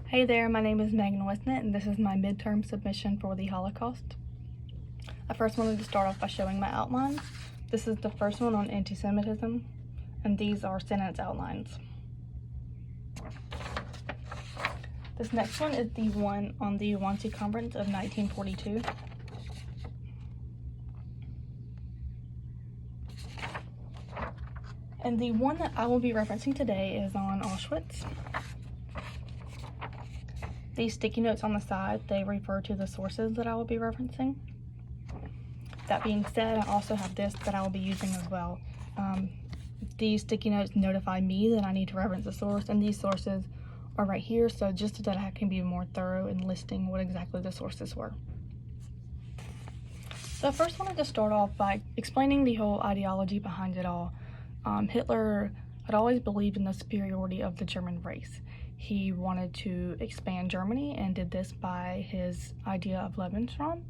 Hey there, my name is Megan Wisnett, and this is my midterm submission for the Holocaust. I first wanted to start off by showing my outlines. This is the first one on anti-Semitism, and these are sentence outlines. This next one is the one on the Wannsee Conference of 1942. And the one that I will be referencing today is on Auschwitz. These sticky notes on the side, they refer to the sources that I will be referencing. That being said, I also have this that I will be using as well. These sticky notes notify me that I need to reference a source, and these sources are right here, so just so that I can be more thorough in listing what exactly the sources were. So I first wanted to start off by explaining the whole ideology behind it all. Hitler had always believed in the superiority of the German race. He wanted to expand Germany and did this by his idea of Lebensraum,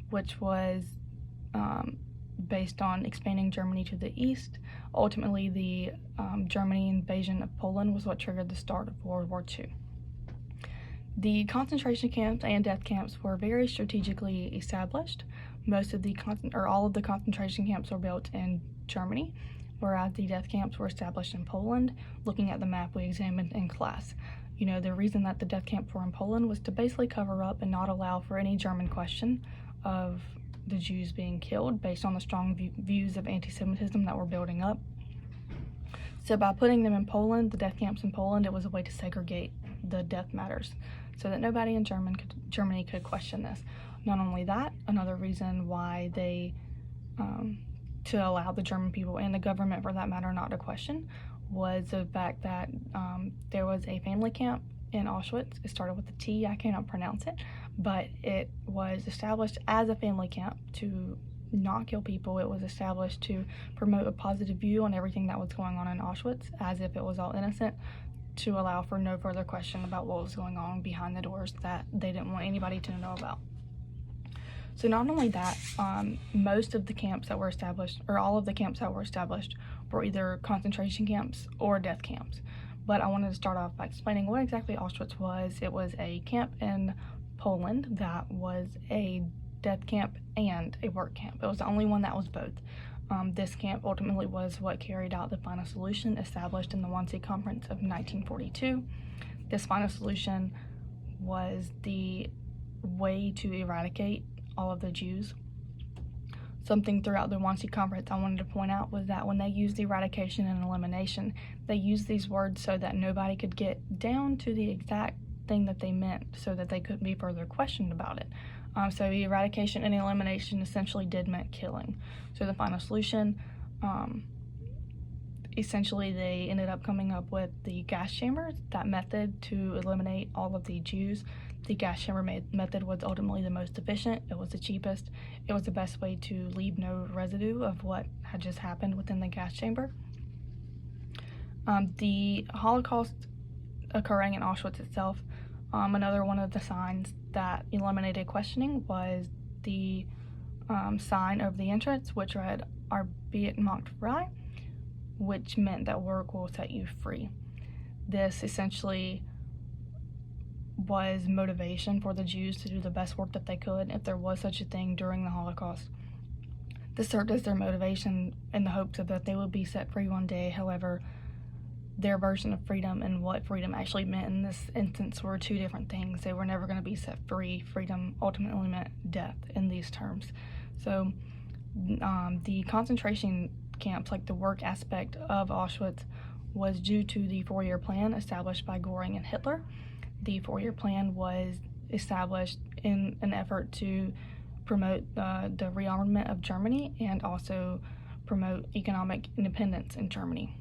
which was based on expanding Germany to the east. Ultimately, the Germany invasion of Poland was what triggered the start of World War II. The concentration camps and death camps were very strategically established. All of the concentration camps were built in Germany, whereas the death camps were established in Poland. Looking at the map we examined in class, the reason that the death camps were in Poland was to basically cover up and not allow for any German question of the Jews being killed based on the strong views of anti-Semitism that were building up. So by putting them in Poland, the death camps in Poland, it was a way to segregate the death matters so that nobody in Germany could question this. Not only that, another reason why they to allow the German people and the government, for that matter, not to question, was the fact that there was a family camp in Auschwitz. It started with a T, I cannot pronounce it, but it was established as a family camp to not kill people. It was established to promote a positive view on everything that was going on in Auschwitz, as if it was all innocent, to allow for no further question about what was going on behind the doors that they didn't want anybody to know about. So not only that, most of the camps that were established, or all of the camps that were established, were either concentration camps or death camps. But I wanted to start off by explaining what exactly Auschwitz was. It was a camp in Poland that was a death camp and a work camp. It was the only one that was both. This camp ultimately was what carried out the final solution established in the Wannsee Conference of 1942. This final solution was the way to eradicate all of the Jews. Something throughout the Wannsee Conference I wanted to point out was that when they used eradication and elimination, they used these words so that nobody could get down to the exact thing that they meant, so that they couldn't be further questioned about it. So eradication and elimination essentially did mean killing. So the final solution, essentially they ended up coming up with the gas chambers, that method to eliminate all of the Jews. The gas chamber method was ultimately the most efficient, it was the cheapest, it was the best way to leave no residue of what had just happened within the gas chamber. The Holocaust occurring in Auschwitz itself, another one of the signs that eliminated questioning was the sign over the entrance, which read "Arbeit macht frei," which meant that work will set you free. This essentially was motivation for the Jews to do the best work that they could, if there was such a thing during the Holocaust. This served as their motivation in the hopes of that they would be set free one day. However, their version of freedom and what freedom actually meant in this instance were two different things. They were never going to be set free. Freedom ultimately meant death in these terms. So the concentration camps, like the work aspect of Auschwitz, was due to the 4-year plan established by Göring and Hitler. The 4-year plan was established in an effort to promote the rearmament of Germany and also promote economic independence in Germany.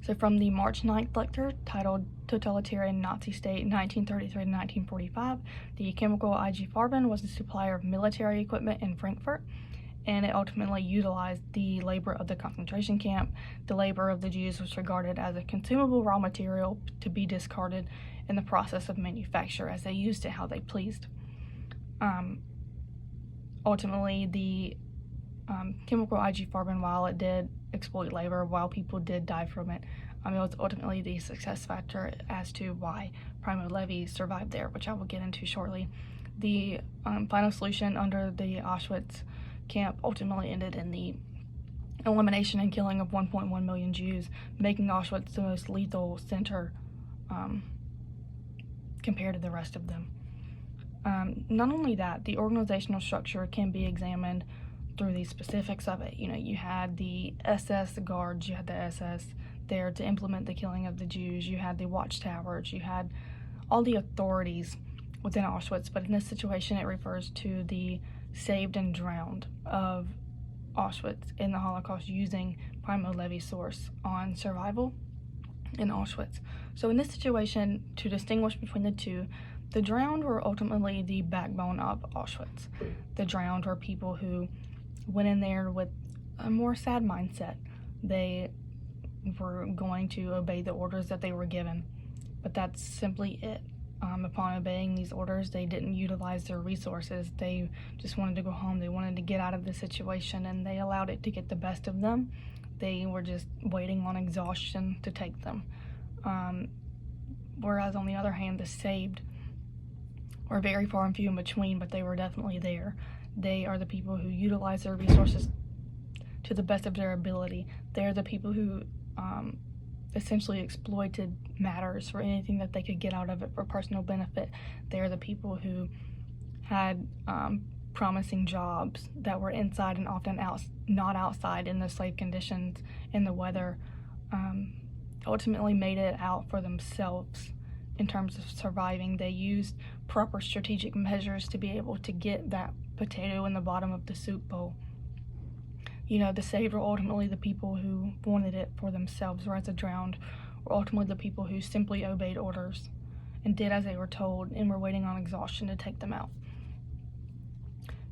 So from the March 9th lecture titled Totalitarian Nazi State 1933 to 1945, the chemical IG Farben was a supplier of military equipment in Frankfurt, and it ultimately utilized the labor of the concentration camp. The labor of the Jews was regarded as a consumable raw material to be discarded in the process of manufacture, as they used it how they pleased. Ultimately, the chemical IG Farben, while it did exploit labor, while people did die from it, It was ultimately the success factor as to why Primo Levi survived there, which I will get into shortly. The final solution under the Auschwitz camp ultimately ended in the elimination and killing of 1.1 million Jews, making Auschwitz the most lethal center compared to the rest of them. Not only that, the organizational structure can be examined through the specifics of it. You had the SS guards, you had the SS there to implement the killing of the Jews, you had the watchtowers, you had all the authorities within Auschwitz, but in this situation it refers to the saved and drowned of Auschwitz in the Holocaust, using Primo Levi's source on survival in Auschwitz. So in this situation, to distinguish between the two, the drowned were ultimately the backbone of Auschwitz. The drowned were people who went in there with a more sad mindset. They were going to obey the orders that they were given, but that's simply it. Upon obeying these orders, they didn't utilize their resources. They just wanted to go home. They wanted to get out of the situation, and they allowed it to get the best of them. They were just waiting on exhaustion to take them. Whereas on the other hand, the saved were very far and few in between, but they were definitely there. They are the people who utilize their resources to the best of their ability. They're the people who essentially exploited matters for anything that they could get out of it for personal benefit. They're the people who had promising jobs that were inside and often not outside in the slave conditions, in the weather, ultimately made it out for themselves in terms of surviving. They used proper strategic measures to be able to get that potato in the bottom of the soup bowl. The saved were ultimately the people who wanted it for themselves, whereas the drowned were ultimately the people who simply obeyed orders and did as they were told and were waiting on exhaustion to take them out.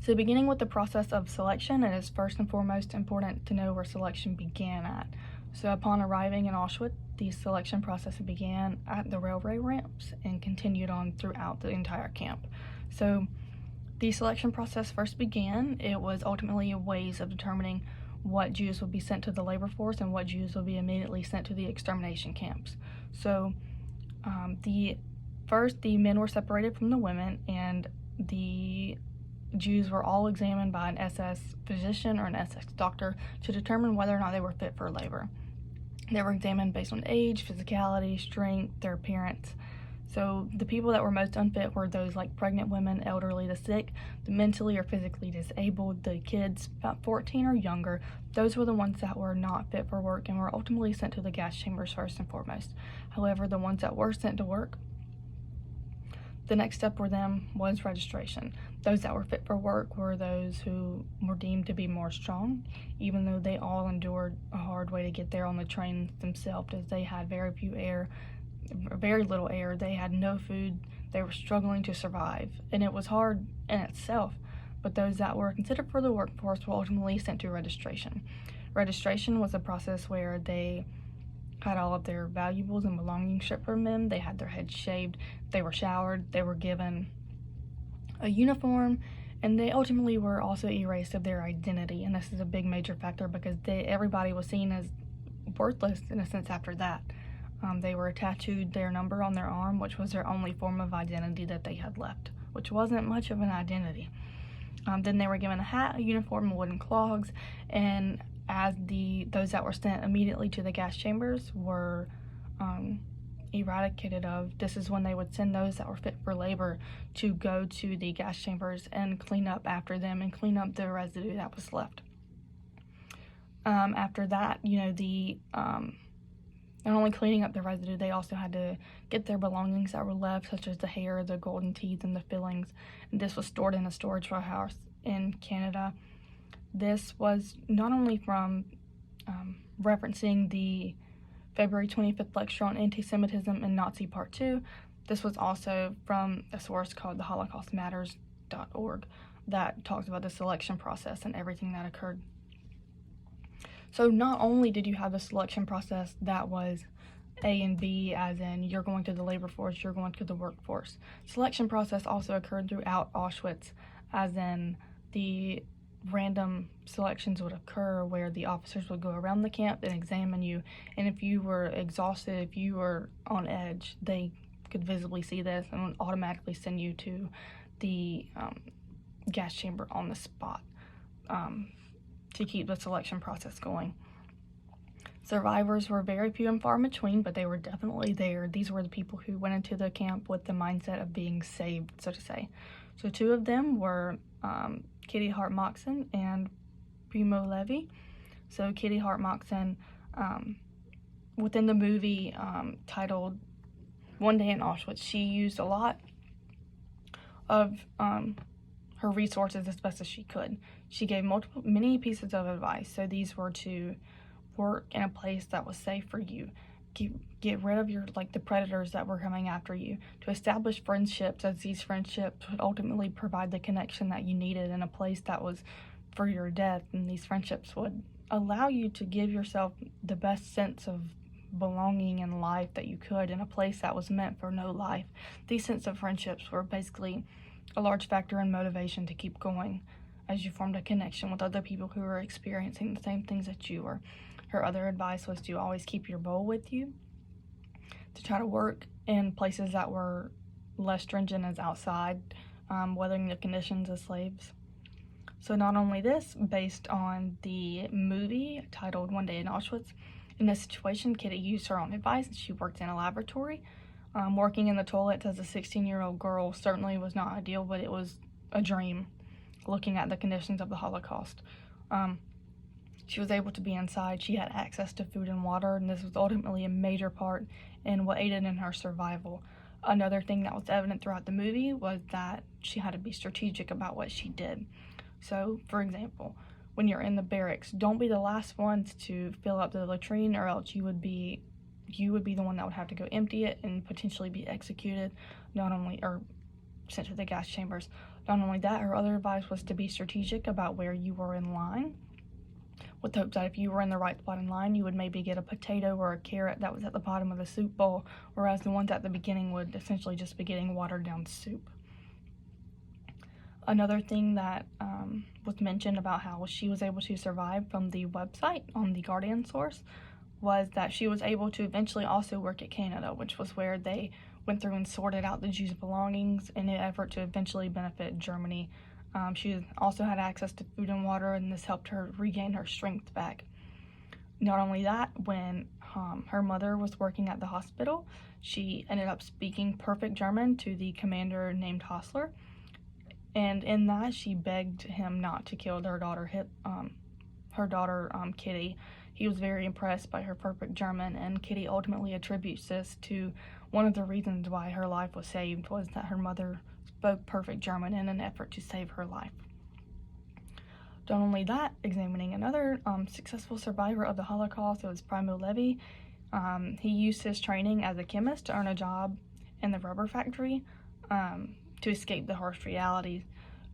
So beginning with the process of selection, it is first and foremost important to know where selection began at. So upon arriving in Auschwitz, the selection process began at the railway ramps and continued on throughout the entire camp. So the selection process first began. It was ultimately ways of determining what Jews would be sent to the labor force and what Jews would be immediately sent to the extermination camps. So the men were separated from the women, and the Jews were all examined by an SS physician or an SS doctor to determine whether or not they were fit for labor. They were examined based on age, physicality, strength, their appearance. So the people that were most unfit were those like pregnant women, elderly, the sick, the mentally or physically disabled, the kids about 14 or younger. Those were the ones that were not fit for work and were ultimately sent to the gas chambers first and foremost. However, the ones that were sent to work, the next step for them was registration. Those that were fit for work were those who were deemed to be more strong, even though they all endured a hard way to get there on the train themselves, as they had very little air, they had no food, they were struggling to survive, and it was hard in itself. But those that were considered for the workforce were ultimately sent to registration. Registration was a process where they had all of their valuables and belongings stripped from them. They had their heads shaved, they were showered, they were given a uniform, and they ultimately were also erased of their identity. And this is a big major factor because everybody was seen as worthless in a sense after that. They were tattooed their number on their arm, which was their only form of identity that they had left, which wasn't much of an identity. Then they were given a hat, a uniform, and wooden clogs, and as those that were sent immediately to the gas chambers were eradicated of, this is when they would send those that were fit for labor to go to the gas chambers and clean up after them and clean up the residue that was left. After that, not only cleaning up the residue, they also had to get their belongings that were left, such as the hair, the golden teeth, and the fillings. And this was stored in a storage warehouse in Canada. This was not only from referencing the February 25th lecture on anti-Semitism and Nazi Part 2. This was also from a source called the HolocaustMatters.org that talks about the selection process and everything that occurred. So not only did you have the selection process that was A and B, as in you're going to the labor force, you're going to the workforce. Selection process also occurred throughout Auschwitz, as in the random selections would occur where the officers would go around the camp and examine you, and if you were exhausted, if you were on edge, they could visibly see this and would automatically send you to the gas chamber on the spot to keep the selection process going. Survivors were very few and far in between, but they were definitely there. These were the people who went into the camp with the mindset of being saved, so to say. So 2 of them were Kitty Hart Moxon and Primo Levi. So Kitty Hart Moxon, within the movie titled One Day in Auschwitz, she used a lot of her resources as best as she could. She gave many pieces of advice. So these were to work in a place that was safe for you, get rid of the predators that were coming after you, to establish friendships, as these friendships would ultimately provide the connection that you needed in a place that was for your death, and these friendships would allow you to give yourself the best sense of belonging in life that you could in a place that was meant for no life. These sense of friendships were basically a large factor in motivation to keep going, as you formed a connection with other people who were experiencing the same things that you were. Her other advice was to always keep your bowl with you, to try to work in places that were less stringent as outside, weathering the conditions as slaves. So not only this, based on the movie titled One Day in Auschwitz, in this situation, Kitty used her own advice. She worked in a laboratory. Working in the toilets as a 16-year-old girl certainly was not ideal, but it was a dream, looking at the conditions of the Holocaust. She was able to be inside. She had access to food and water, and this was ultimately a major part in what aided in her survival. Another thing that was evident throughout the movie was that she had to be strategic about what she did. So, for example, when you're in the barracks, don't be the last ones to fill up the latrine, or else you would be the one that would have to go empty it and potentially be executed, or sent to the gas chambers. Not only that, her other advice was to be strategic about where you were in line, with the hope that if you were in the right spot in line, you would maybe get a potato or a carrot that was at the bottom of the soup bowl, whereas the ones at the beginning would essentially just be getting watered down soup. Another thing that was mentioned about how she was able to survive from the website on the Guardian source was that she was able to eventually also work at Canada, which was where they went through and sorted out the Jews' belongings in an effort to eventually benefit Germany. She also had access to food and water, and this helped her regain her strength back. Not only that, when her mother was working at the hospital, she ended up speaking perfect German to the commander named Hostler, and in that she begged him not to kill their daughter, Kitty. He was very impressed by her perfect German, and Kitty ultimately attributes this to one of the reasons why her life was saved, was that her mother spoke perfect German in an effort to save her life. Not only that, examining another successful survivor of the Holocaust, it was Primo Levi. He used his training as a chemist to earn a job in the rubber factory to escape the harsh realities.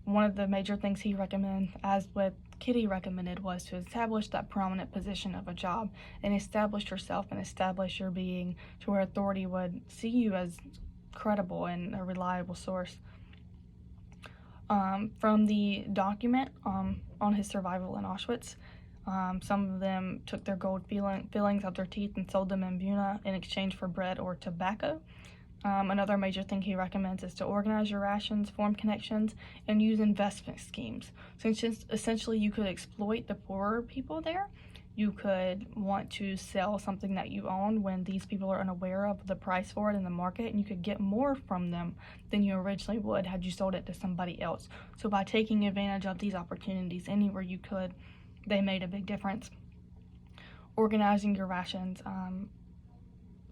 One of the major things he recommended, as with Kitty recommended, was to establish that prominent position of a job and establish yourself and establish your being to where authority would see you as credible and a reliable source. From the document on his survival in Auschwitz, some of them took their gold fillings of their teeth and sold them in Buna in exchange for bread or tobacco. Another major thing he recommends is to organize your rations, form connections, and use investment schemes. So essentially you could exploit the poorer people there. You could want to sell something that you own when these people are unaware of the price for it in the market, and you could get more from them than you originally would had you sold it to somebody else. So by taking advantage of these opportunities anywhere you could, they made a big difference. Organizing your rations.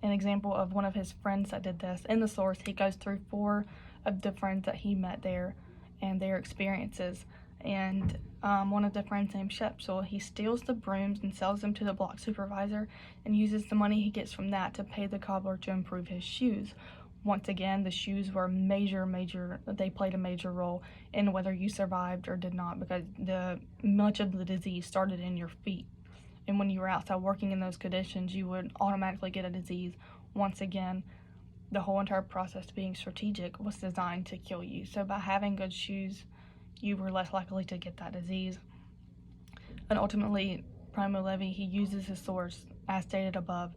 An example of one of his friends that did this, in the source, he goes through 4 of the friends that he met there and their experiences. And one of the friends named Shepsel, he steals the brooms and sells them to the block supervisor and uses the money he gets from that to pay the cobbler to improve his shoes. Once again, the shoes were they played a major role in whether you survived or did not, because much of the disease started in your feet. And when you were outside working in those conditions, you would automatically get a disease. Once again, the whole entire process, being strategic, was designed to kill you. So by having good shoes, you were less likely to get that disease. And ultimately, Primo Levi, he uses his source, as stated above,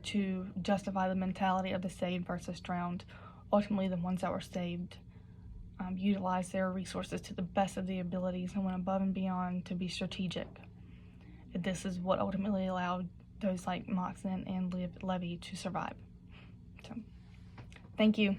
to justify the mentality of the saved versus drowned. Ultimately, the ones that were saved utilized their resources to the best of their abilities and went above and beyond to be strategic. This is what ultimately allowed those like Moxon and Levi to survive. So, thank you.